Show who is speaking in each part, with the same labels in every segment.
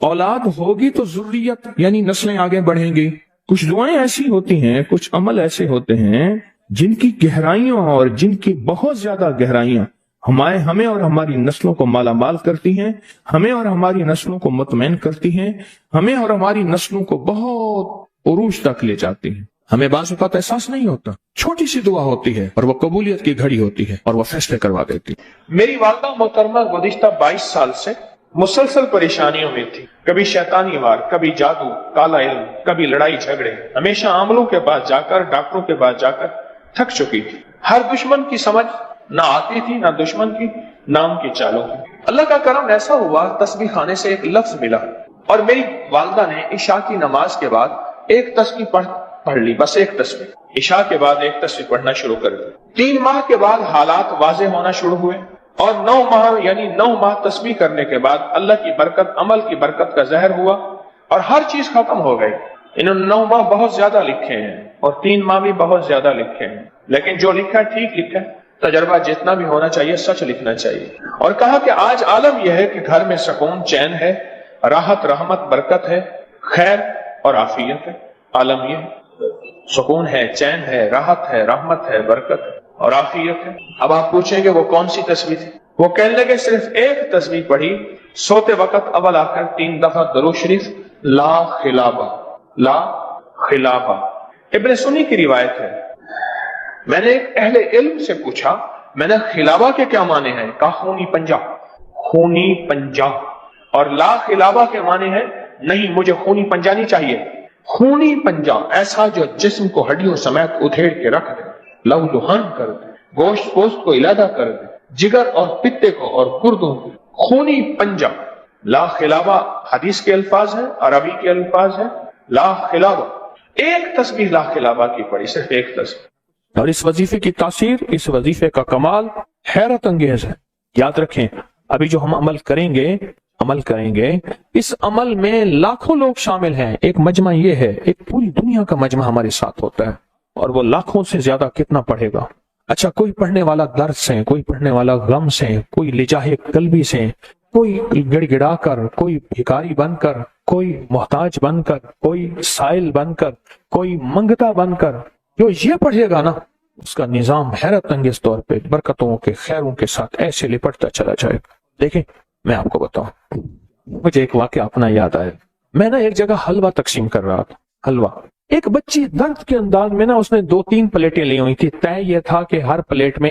Speaker 1: اولاد ہوگی تو ذریت یعنی نسلیں آگے بڑھیں گی. کچھ دعائیں ایسی ہوتی ہیں، کچھ عمل ایسے ہوتے ہیں جن کی گہرائیاں اور جن کی بہت زیادہ گہرائیاں ہمیں اور ہماری نسلوں کو مالا مال کرتی ہیں، ہمیں اور ہماری نسلوں کو مطمئن کرتی ہیں، ہمیں اور ہماری نسلوں کو بہت عروج تک لے جاتی ہیں. ہمیں بعض اوقات احساس نہیں ہوتا، چھوٹی سی دعا ہوتی ہے اور وہ قبولیت کی گھڑی ہوتی ہے اور وہ فیصلے کروا دیتی ہے. میری والدہ محترمہ گزشتہ 22 سال سے مسلسل پریشانیوں میں تھی. کبھی شیطانی وار، کبھی جادو، کالا علم، کبھی لڑائی جھگڑے. ہمیشہ عاملوں کے پاس جا کر، ڈاکٹروں کے پاس جا کر تھک چکی تھی. ہر دشمن کی سمجھ نہ آتی تھی، نہ دشمن کی نام کی چالوں کی. اللہ کا کرم ایسا ہوا، تسبیح خانے سے ایک لفظ ملا اور میری والدہ نے عشاء کی نماز کے بعد ایک تسبیح پڑھ لی. بس ایک تسبیح. عشاء کے بعد ایک تسبیح پڑھنا شروع کر دی. 3 ماہ کے بعد حالات واضح ہونا شروع ہوئے اور 9 ماہ تسبیح کرنے کے بعد اللہ کی برکت، عمل کی برکت کا ظاہر ہوا اور ہر چیز ختم ہو گئی. انہوں نے 9 ماہ بہت زیادہ لکھے ہیں اور 3 ماہ بھی بہت زیادہ لکھے ہیں، لیکن جو لکھا ہے ٹھیک لکھا ہے. تجربہ جتنا بھی ہونا چاہیے سچ لکھنا چاہیے. اور کہا کہ آج عالم یہ ہے کہ گھر میں سکون، چین ہے، راحت، رحمت، برکت ہے، خیر اور عافیت ہے. عالم یہ ہے، سکون ہے، چین ہے، راحت ہے، رحمت ہے، برکت ہے اور عافیت ہے. اب آپ پوچھیں کہ وہ کون سی تسبیح تھی؟ وہ کہنے لگے صرف ایک تسبیح پڑھی سوتے وقت اول آخر 3 دفعہ درود شریف، لا خلابہ، لا خلابہ. ابن سنی کی روایت ہے. میں نے ایک اہل علم سے پوچھا، میں نے خلابہ کے کیا معنی ہیں؟ کہا خونی پنجہ، خونی پنجہ. اور لا خلابہ کے معنی ہے نہیں، مجھے خونی پنجہ نہیں چاہیے. خونی پنجہ ایسا جو جسم کو ہڈیوں سمیت ادھیڑ کے رکھ دے، لہو لہان کر دے، گوشت پوست کو علیحدہ کر دے، جگر اور پتے کو اور گردوں کو. خونی پنجہ. لا خلابہ حدیث کے الفاظ ہیں، عربی کے الفاظ ہیں. لا خلابہ. ایک تسبیح لا خلابہ کی پڑھی، صرف ایک تسبیح. اور اس وظیفے کی تاثیر، اس وظیفے کا کمال حیرت انگیز ہے. یاد رکھیں، ابھی جو ہم عمل کریں گے اس عمل میں لاکھوں لوگ شامل ہیں. ایک مجمع یہ ہے، ایک پوری دنیا کا مجمع ہمارے ساتھ ہوتا ہے اور وہ لاکھوں سے زیادہ کتنا پڑھے گا. اچھا، کوئی پڑھنے والا درد سے، کوئی پڑھنے والا غم سے، کوئی لجاہ قلبی سے، کوئی گڑ گڑا کر، کوئی بھکاری بن کر، کوئی محتاج بن کر، کوئی سائل بن کر، کوئی منگتا بن کر، جو یہ پڑھے گا نا، اس کا نظام حیرت انگیز طور پہ برکتوں کے، خیروں کے ساتھ ایسے لپٹتا چلا جائے گا. دیکھیں، میں آپ کو بتاؤں، مجھے ایک واقعہ اپنا یاد آیا. میں نا ایک جگہ حلوہ تقسیم کر رہا تھا. حلوہ، ایک بچی درد کے انداز میں نا، اس نے 2-3 پلیٹیں لی ہوئی تھی. طے یہ تھا کہ ہر پلیٹ میں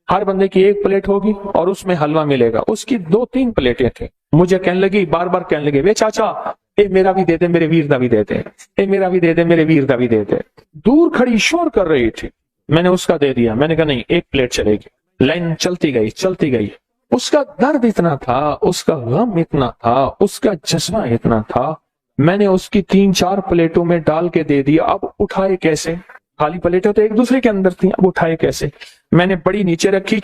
Speaker 1: ہر بندے کی ایک پلیٹ ہوگی اور اس میں حلوہ ملے گا. اس کی 2-3 پلیٹیں تھیں. مجھے کہنے لگی، بار بار کہنے لگے، وے چاچا، اے میرا بھی دے دے، میرے ویر دا بھی دے دے، اے میرا بھی دے دے، میرے ویر دا بھی دے دے. دور کھڑی شور کر رہی تھی. میں نے اس کا دے دیا. میں نے کہا نہیں، ایک پلیٹ چلے گی. لائن چلتی گئی. اس کا درد اتنا تھا، اس کا غم اتنا تھا، اس کا جذبہ اتنا تھا. میں نے اس کی 3-4 پلیٹوں میں ڈال کے دے دیا. اب اٹھائے کیسے؟ خالی پلیٹیں تو ایک دوسرے کے اندر تھیں، اب اٹھائے کیسے؟ میں نے بڑی نیچے رکھی،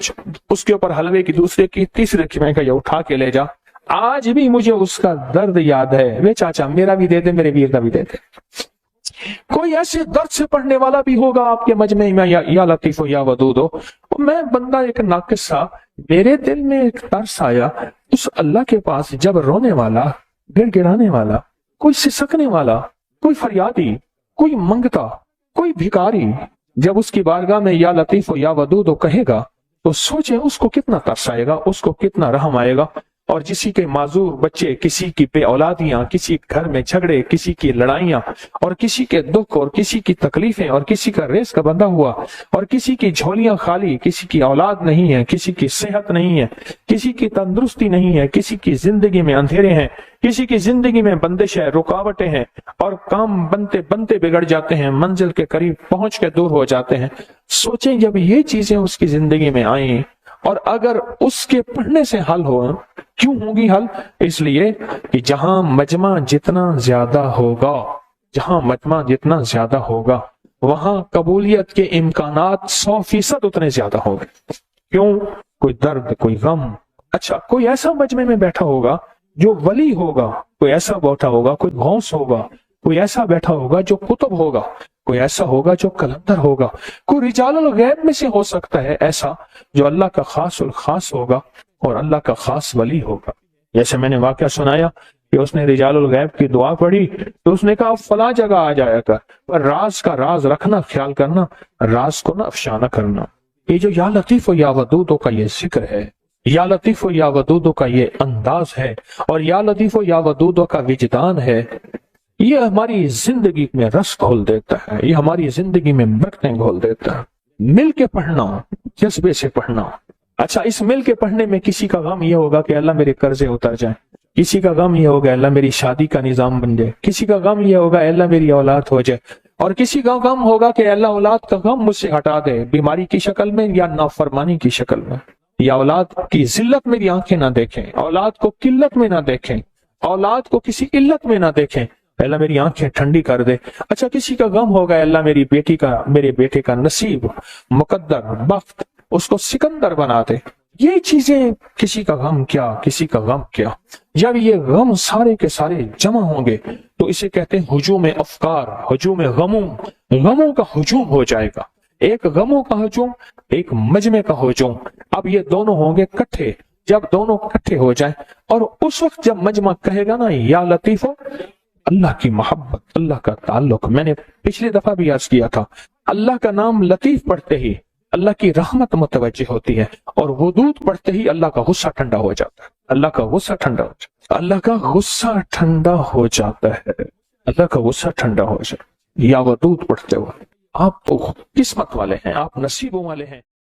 Speaker 1: اس کے اوپر حلوے کی دوسرے کی تیسری رکھی. میں نے کہا یہ اٹھا کے لے جا. آج بھی مجھے اس کا درد یاد ہے. وے چاچا، میرا بھی دے دے، میرے ویر دا بھی دے دے. کوئی ایسے درد سے پڑھنے والا بھی ہوگا آپ کے مجمع میں، یا لطیف ہو یا ودود ہو. میں بندہ ایک ناقص سا، میرے دل میں ایک ترس آیا اس اللہ کے پاس جب رونے والا، گڑ گڑانے والا، کوئی سسکنے والا، کوئی فریادی، کوئی منگتا، کوئی بھکاری جب اس کی بارگاہ میں یا لطیف ہو یا ودود ہو کہے گا تو سوچیں اس کو کتنا ترس آئے گا، اس کو کتنا رحم آئے گا. اور کسی کے معذور بچے، کسی کی بے اولادیاں، کسی گھر میں جھگڑے، کسی کی لڑائیاں، اور کسی کے دکھ اور کسی کی تکلیفیں، اور کسی کا ریس کا بندہ ہوا، اور کسی کی جھولیاں خالی، کسی کی اولاد نہیں ہے، کسی کی صحت نہیں ہے، کسی کی تندرستی نہیں ہے، کسی کی زندگی میں اندھیرے ہیں، کسی کی زندگی میں بندش ہے، رکاوٹیں ہیں، اور کام بنتے بنتے بگڑ جاتے ہیں، منزل کے قریب پہنچ کے دور ہو جاتے ہیں. سوچیں جب یہ چیزیں اس کی زندگی میں آئیں اور اگر اس کے پڑھنے سے حل ہو. کیوں ہوگی حل؟ اس لیے کہ جہاں مجمع جتنا زیادہ ہوگا وہاں قبولیت کے امکانات 100% اتنے زیادہ ہوں گے. کیوں؟ کوئی درد، کوئی غم. اچھا، کوئی ایسا مجمع میں بیٹھا ہوگا جو ولی ہوگا، کوئی ایسا بیٹھا ہوگا کوئی غوث ہوگا، کوئی ایسا بیٹھا ہوگا جو قطب ہوگا، کوئی ایسا ہوگا جو کلندر ہوگا، کوئی رجال الغیب میں سے ہو سکتا ہے ایسا جو اللہ کا خاص الخاص ہوگا اور اللہ کا خاص ولی ہوگا. جیسے میں نے واقعہ سنایا کہ اس نے رجال الغیب کی دعا پڑھی تو اس نے کہا فلاں جگہ آ جایا کر، پر راز کا راز رکھنا، خیال کرنا، راز کو نہ افشا نہ کرنا۔ یہ جو یا لطیف و یا ودود کا یہ ذکر ہے، یا لطیف و یا ودود کا یہ انداز ہے، اور یا لطیف و یا ودود کا وجدان ہے، یہ ہماری زندگی میں رس گھول دیتا ہے، یہ ہماری زندگی میں برکتیں گھول دیتا ہے۔ مل کے پڑھنا، جذبے سے پڑھنا۔ اچھا، اس مل کے پڑھنے میں کسی کا غم یہ ہوگا کہ اللہ میرے قرضے اتر جائیں، کسی کا غم یہ ہوگا اللہ میری شادی کا نظام بن جائے، کسی کا غم یہ ہوگا اللہ میری اولاد ہو جائے، اور کسی کا غم ہوگا کہ اللہ اولاد کا غم مجھ سے ہٹا دے، بیماری کی شکل میں یا نافرمانی کی شکل میں، یا اولاد کی ذلت میری آنکھیں نہ دیکھیں، اولاد کو قلت میں نہ دیکھیں، اولاد کو کسی علت میں نہ دیکھیں، اللہ میری آنکھیں ٹھنڈی کر دے۔ اچھا، کسی کا غم ہوگا اللہ میری بیٹی کا، میرے بیٹے کا نصیب، مقدر، بخت اس کو سکندر بنا دے۔ یہ چیزیں کسی کا غم کیا، کسی کا غم کیا، جب یہ غم سارے کے سارے جمع ہوں گے تو اسے کہتے ہیں ہجوم افکار، ہجوم غموں، غموں کا ہجوم ہو جائے گا، ایک غموں کا ہجوم، ایک مجمع کا ہجوم۔ اب یہ دونوں ہوں گے کٹھے، جب دونوں کٹھے ہو جائیں، اور اس وقت جب مجمع کہے گا نا یا لطیف، اللہ کی محبت، اللہ کا تعلق، میں نے پچھلی دفعہ بھی عرض کیا تھا، اللہ کا نام لطیف پڑھتے ہی اللہ کی رحمت متوجہ ہوتی ہے، اور ودود پڑھتے ہی اللہ کا غصہ ٹھنڈا ہو جاتا ہے، اللہ کا غصہ ٹھنڈا ہو جاتا ہے، اللہ کا غصہ ٹھنڈا ہو جاتا ہے، اللہ کا غصہ ٹھنڈا ہو جاتا ہے۔ یا ودود پڑھتے ہوئے آپ تو قسمت والے ہیں، آپ نصیبوں والے ہیں۔